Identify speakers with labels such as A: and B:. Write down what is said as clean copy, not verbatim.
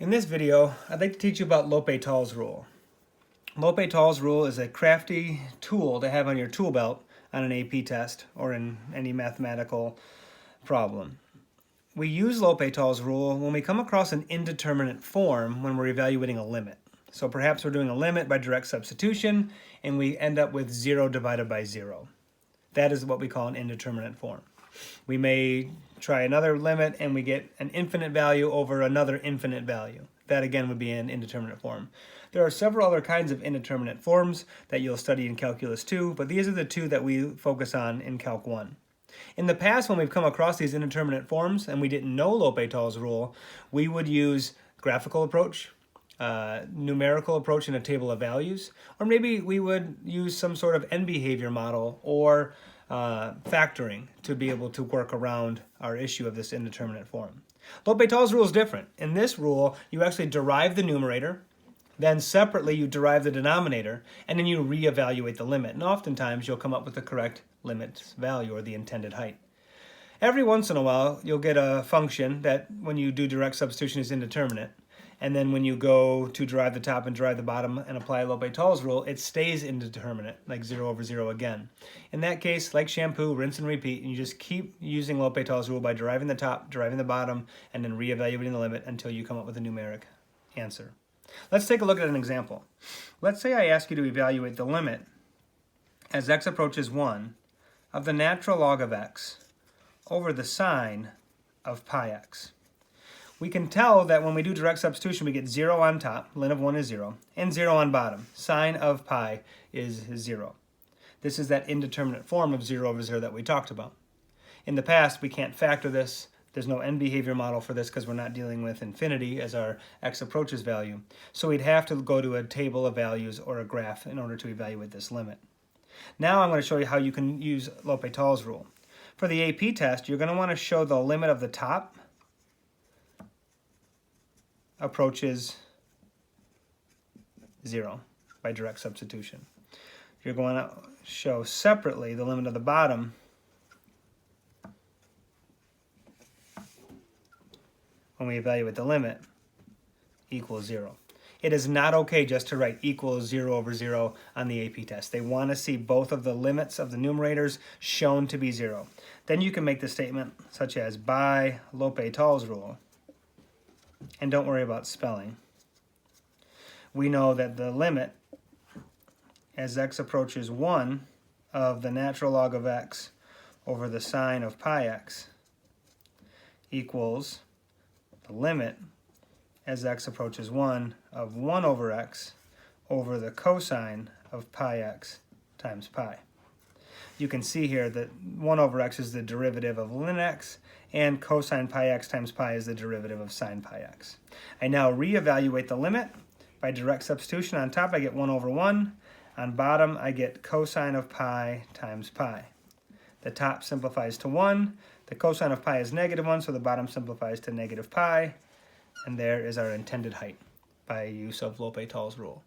A: In this video, I'd like to teach you about L'Hopital's rule. L'Hopital's rule is a crafty tool to have on your tool belt on an AP test or in any mathematical problem. We use L'Hopital's rule when we come across an indeterminate form when we're evaluating a limit. So perhaps we're doing a limit by direct substitution and we end up with 0 divided by 0. That is what we call an indeterminate form. We may try another limit and we get an infinite value over another infinite value. That again would be an indeterminate form. There are several other kinds of indeterminate forms that you'll study in Calculus 2, but these are the two that we focus on in Calc 1. In the past, when we've come across these indeterminate forms and we didn't know L'Hopital's rule, we would use graphical approach, numerical approach in a table of values, or maybe we would use some sort of end behavior model or factoring to be able to work around our issue of this indeterminate form. L'Hopital's rule is different. In this rule, you actually derive the numerator, then separately you derive the denominator, and then you reevaluate the limit. And oftentimes you'll come up with the correct limit value or the intended height. Every once in a while, you'll get a function that when you do direct substitution is indeterminate. And then when you go to derive the top and derive the bottom and apply L'Hopital's rule, it stays indeterminate, like 0 over 0 again. In that case, like shampoo, rinse and repeat, and you just keep using L'Hopital's rule by deriving the top, deriving the bottom, and then reevaluating the limit until you come up with a numeric answer. Let's take a look at an example. Let's say I ask you to evaluate the limit as x approaches 1 of the natural log of x over the sine of pi x. We can tell that when we do direct substitution, we get 0 on top, ln of 1 is 0, and 0 on bottom, sine of pi is 0. This is that indeterminate form of 0 over 0 that we talked about. In the past, we can't factor this. There's no end behavior model for this because we're not dealing with infinity as our x approaches value. So we'd have to go to a table of values or a graph in order to evaluate this limit. Now I'm going to show you how you can use L'Hopital's rule. For the AP test, you're going to want to show the limit of the top approaches 0 by direct substitution. You're going to show separately the limit of the bottom when we evaluate the limit equals 0. It is not okay just to write equals 0 over 0 on the AP test. They want to see both of the limits of the numerators shown to be 0. Then you can make the statement such as by L'Hopital's rule, and don't worry about spelling. We know that the limit as x approaches 1 of the natural log of x over the sine of pi x equals the limit as x approaches 1 of 1 over x over the cosine of pi x times pi. You can see here that 1 over x is the derivative of ln x, and cosine pi x times pi is the derivative of sine pi x. I now reevaluate the limit by direct substitution. On top I get 1 over 1. On bottom I get cosine of pi times pi. The top simplifies to 1. The cosine of pi is -1, so the bottom simplifies to -pi. And there is our intended height by use of L'Hopital's rule.